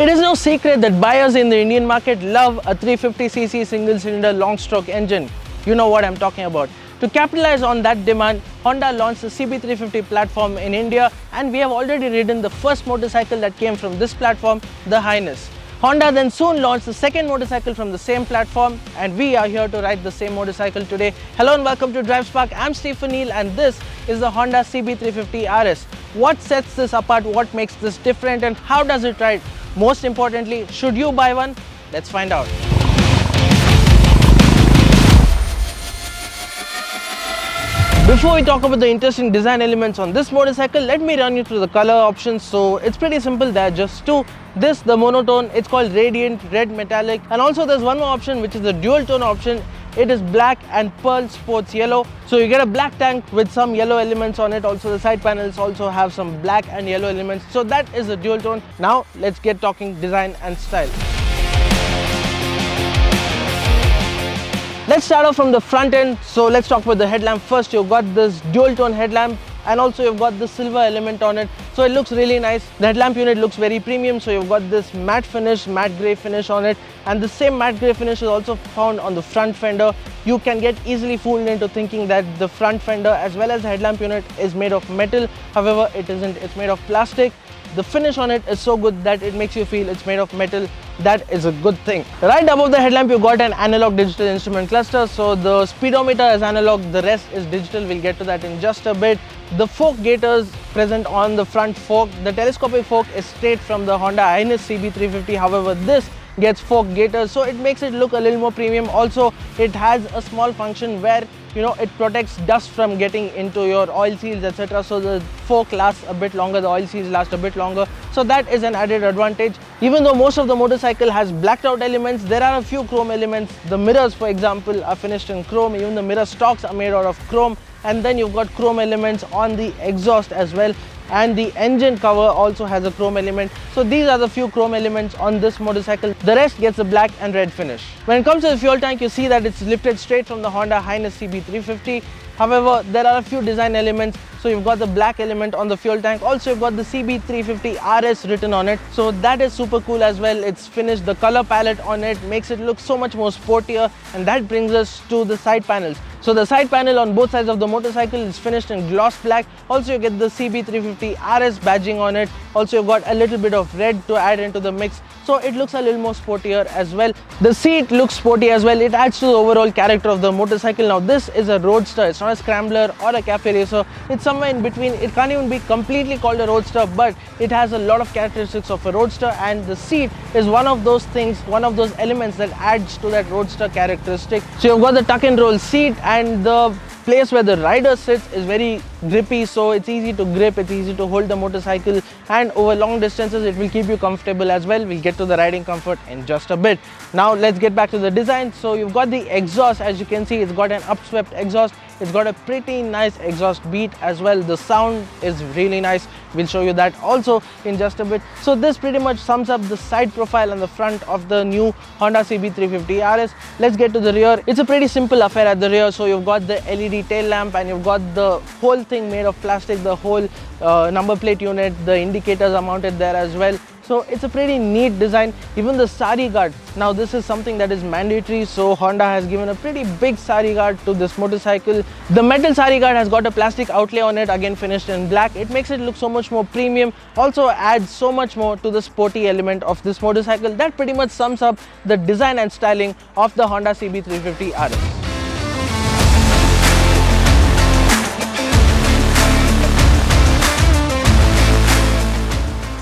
It is no secret that buyers in the Indian market love a 350cc single-cylinder long-stroke engine. You know what I'm talking about. To capitalize on that demand, Honda launched the CB350 platform in India, and we have already ridden the first motorcycle that came from this platform, the H'Ness. Honda then soon launched the second motorcycle from the same platform, and we are here to ride the same motorcycle today. Hello and welcome to DriveSpark. I'm Stephen Neal, and this is the Honda CB350 RS. What sets this apart, what makes this different, and how does it ride? Most importantly, should you buy one? Let's find out. Before we talk about the interesting design elements on this motorcycle, let me run you through the color options. So it's pretty simple, there are just two. This, the monotone, it's called Radiant Red Metallic, and also there's one more option which is the dual tone option. It is black and pearl sports yellow. So you get a black tank with some yellow elements on it. Also the side panels also have some black and yellow elements. So that is the dual tone. Now let's get talking design and style. Let's start off from the front end. So let's talk about the headlamp first. You've got this dual tone headlamp, and also you've got the silver element on it, so it looks really nice. The headlamp unit looks very premium, so you've got this matte finish, matte grey finish on it, and the same matte grey finish is also found on the front fender. You can get easily fooled into thinking that the front fender as well as the headlamp unit is made of metal. However, it isn't, it's made of plastic. The finish on it is so good that it makes you feel it's made of metal. That is a good thing. Right above the headlamp, you've got an analog digital instrument cluster. So the speedometer is analog, the rest is digital. We'll get to that in just a bit. The fork gators present on the front fork. The telescopic fork is straight from the Honda H'Ness CB350. However, this gets fork gators, so it makes it look a little more premium. Also, it has a small function where it protects dust from getting into your oil seals, etc. So the fork lasts a bit longer, the oil seals last a bit longer. So that is an added advantage. Even though most of the motorcycle has blacked out elements, there are a few chrome elements. The mirrors, for example, are finished in chrome. Even the mirror stocks are made out of chrome. And then you've got chrome elements on the exhaust as well. And the engine cover also has a chrome element. So these are the few chrome elements on this motorcycle. The rest gets a black and red finish. When it comes to the fuel tank, you see that it's lifted straight from the Honda H'Ness CB350. However, there are a few design elements. So you've got the black element on the fuel tank. Also, you've got the CB350 RS written on it. So that is super cool as well. It's finished. The color palette on it makes it look so much more sportier. And that brings us to the side panels. So the side panel on both sides of the motorcycle is finished in gloss black. Also, you get the CB350 RS badging on it. Also, you've got a little bit of red to add into the mix. So it looks a little more sportier as well. The seat looks sporty as well. It adds to the overall character of the motorcycle. Now this is a roadster. It's not a scrambler or a cafe racer. It's somewhere in between. It can't even be completely called a roadster, but it has a lot of characteristics of a roadster, and the seat is one of those things, one of those elements that adds to that roadster characteristic. So you've got the tuck and roll seat, and the place where the rider sits is very grippy, so it's easy to grip, it's easy to hold the motorcycle, and over long distances it will keep you comfortable as well. We'll get to the riding comfort in just a bit. Now let's get back to the design. So you've got the exhaust. As you can see, it's got an upswept exhaust. It's got a pretty nice exhaust beat as well. The sound is really nice. We'll show you that also in just a bit. So this pretty much sums up the side profile and the front of the new Honda CB350 RS. Let's get to the rear. It's a pretty simple affair at the rear. So you've got the LED tail lamp, and you've got the whole thing made of plastic. The whole number plate unit, the indicators are mounted there as well. So it's a pretty neat design. Even the sari guard, now this is something that is mandatory, so Honda has given a pretty big sari guard to this motorcycle. The metal sari guard has got a plastic outlay on it, again finished in black. It makes it look so much more premium, also adds so much more to the sporty element of this motorcycle. That pretty much sums up the design and styling of the Honda CB350 RS.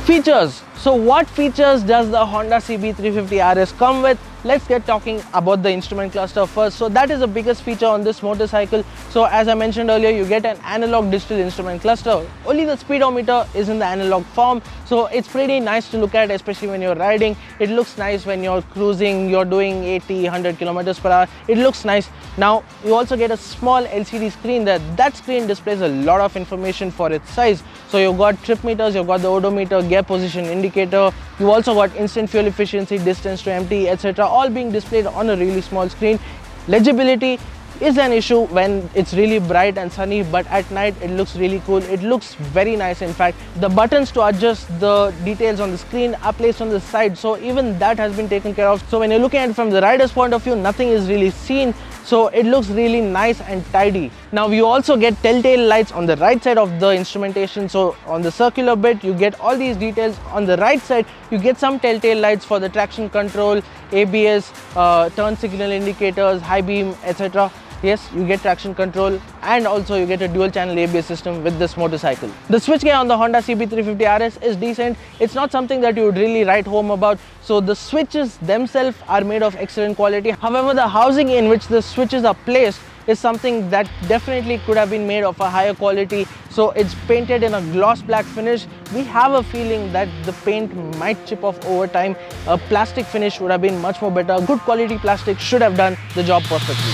Features. So what features does the Honda CB350 RS come with? Let's get talking about the instrument cluster first. So that is the biggest feature on this motorcycle. So as I mentioned earlier, you get an analog digital instrument cluster. Only the speedometer is in the analog form. So it's pretty nice to look at, especially when you're riding. It looks nice when you're cruising, you're doing 80, 100 kilometers per hour. It looks nice. Now you also get a small LCD screen there. That screen displays a lot of information for its size. So you've got trip meters, you've got the odometer, gear position indicator. You've also got instant fuel efficiency, distance to empty, etc. all being displayed on a really small screen. Legibility, is an issue when it's really bright and sunny, but at night it looks really cool. It looks very nice. In fact, the buttons to adjust the details on the screen are placed on the side, so even that has been taken care of. So when you're looking at it from the rider's point of view, nothing is really seen, so it looks really nice and tidy. Now you also get telltale lights on the right side of the instrumentation. So on the circular bit you get all these details. On the right side you get some telltale lights for the traction control, ABS, turn signal indicators, high beam, etc. Yes, you get traction control, and also you get a dual channel ABS system with this motorcycle. The switchgear on the Honda CB350 RS is decent. It's not something that you would really write home about. So the switches themselves are made of excellent quality. However, the housing in which the switches are placed is something that definitely could have been made of a higher quality. So it's painted in a gloss black finish. We have a feeling that the paint might chip off over time. A plastic finish would have been much more better. Good quality plastic should have done the job perfectly.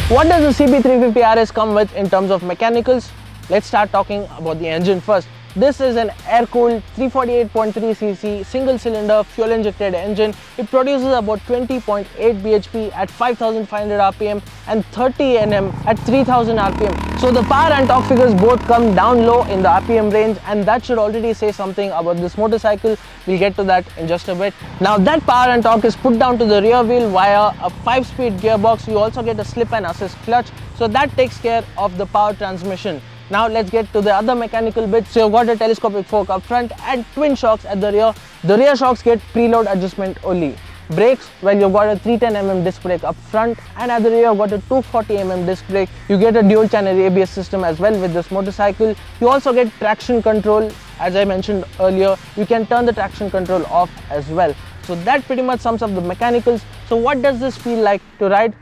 What does the CB350 RS come with in terms of mechanicals? Let's start talking about the engine first. This is an air-cooled 348.3cc single-cylinder fuel-injected engine. It produces about 20.8 bhp at 5,500 rpm and 30 Nm at 3,000 rpm. So the power and torque figures both come down low in the rpm range, and that should already say something about this motorcycle. We'll get to that in just a bit. Now that power and torque is put down to the rear wheel via a 5-speed gearbox. You also get a slip and assist clutch, so that takes care of the power transmission. Now let's get to the other mechanical bits. So you've got a telescopic fork up front and twin shocks at the rear. The rear shocks get preload adjustment only. Brakes, well, you've got a 310mm disc brake up front, and at the rear you've got a 240mm disc brake. You get a dual channel ABS system as well with this motorcycle. You also get traction control. As I mentioned earlier, you can turn the traction control off as well. So that pretty much sums up the mechanicals. So what does this feel like to ride?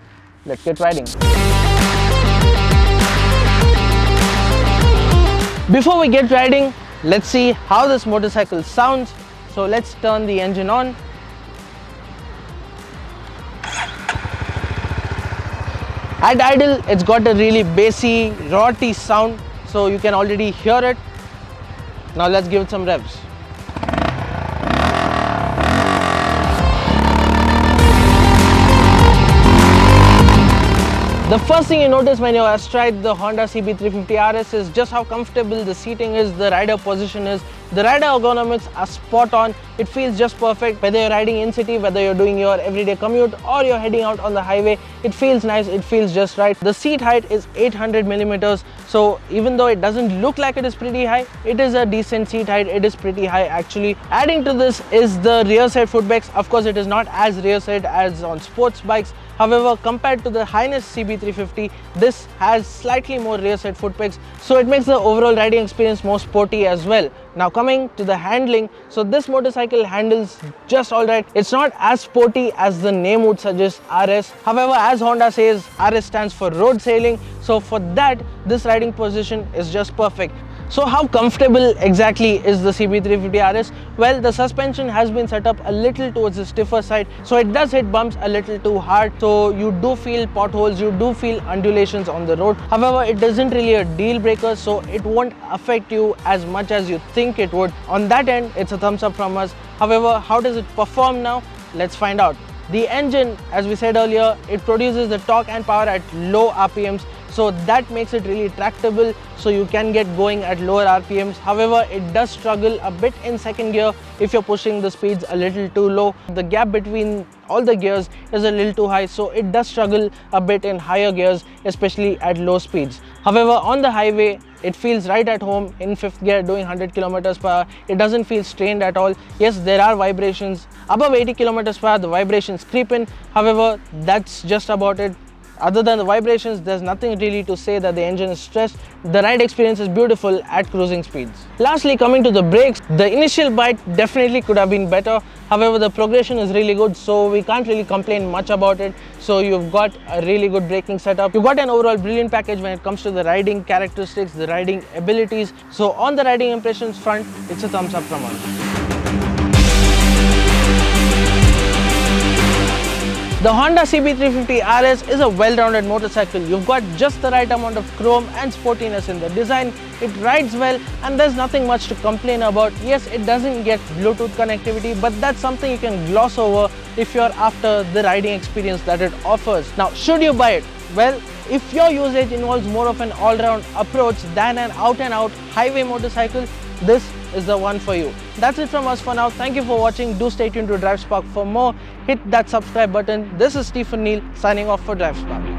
Let's get riding. Before we get riding, let's see how this motorcycle sounds. So let's turn the engine on. At idle, it's got a really bassy, rotty sound, so you can already hear it. Now let's give it some revs. The first thing you notice when you're astride the Honda CB350 RS is just how comfortable the seating is, the rider position is. The rider ergonomics are spot on. It feels just perfect. Whether you're riding in city, whether you're doing your everyday commute, or you're heading out on the highway, it feels nice, it feels just right. The seat height is 800mm, so even though it doesn't look like it is pretty high, it is a decent seat height. It is pretty high actually. Adding to this is the rear side footpegs. Of course, it is not as rear side as on sports bikes. However, compared to the H'Ness CB350, this has slightly more rear side footpegs, so it makes the overall riding experience more sporty as well. Now coming to the handling, so this motorcycle handles just alright. It's not as sporty as the name would suggest, RS. However, as Honda says, RS stands for road sailing, so for that, this riding position is just perfect. So how comfortable exactly is the CB350 RS? Well, the suspension has been set up a little towards the stiffer side, so it does hit bumps a little too hard, so you do feel potholes, you do feel undulations on the road. However, it isn't really a deal breaker, so it won't affect you as much as you think it would. On that end, it's a thumbs up from us. However, how does it perform now? Let's find out. The engine, as we said earlier, it produces the torque and power at low RPMs, so that makes it really tractable, so you can get going at lower RPMs. However, it does struggle a bit in second gear if you're pushing the speeds a little too low. The gap between all the gears is a little too high, so it does struggle a bit in higher gears, especially at low speeds. However, on the highway, it feels right at home in fifth gear doing 100 km per hour. It doesn't feel strained at all. Yes, there are vibrations. Above 80 km per hour, the vibrations creep in. However, that's just about it. Other than the vibrations, there's nothing really to say that the engine is stressed. The ride experience is beautiful at cruising speeds. Lastly, coming to the brakes, the initial bite definitely could have been better. However, the progression is really good, so we can't really complain much about it. So you've got a really good braking setup. You've got an overall brilliant package when it comes to the riding characteristics, the riding abilities. So on the riding impressions front, it's a thumbs up from us. The Honda CB350 RS is a well-rounded motorcycle. You've got just the right amount of chrome and sportiness in the design. It rides well and there's nothing much to complain about. Yes, it doesn't get Bluetooth connectivity, but that's something you can gloss over if you're after the riding experience that it offers. Now, should you buy it? Well, if your usage involves more of an all-round approach than an out-and-out highway motorcycle, this is the one for you. That's it from us for now. Thank you for watching. Do stay tuned to DriveSpark for more. Hit that subscribe button. This is Stephen Neal signing off for DriveSpark.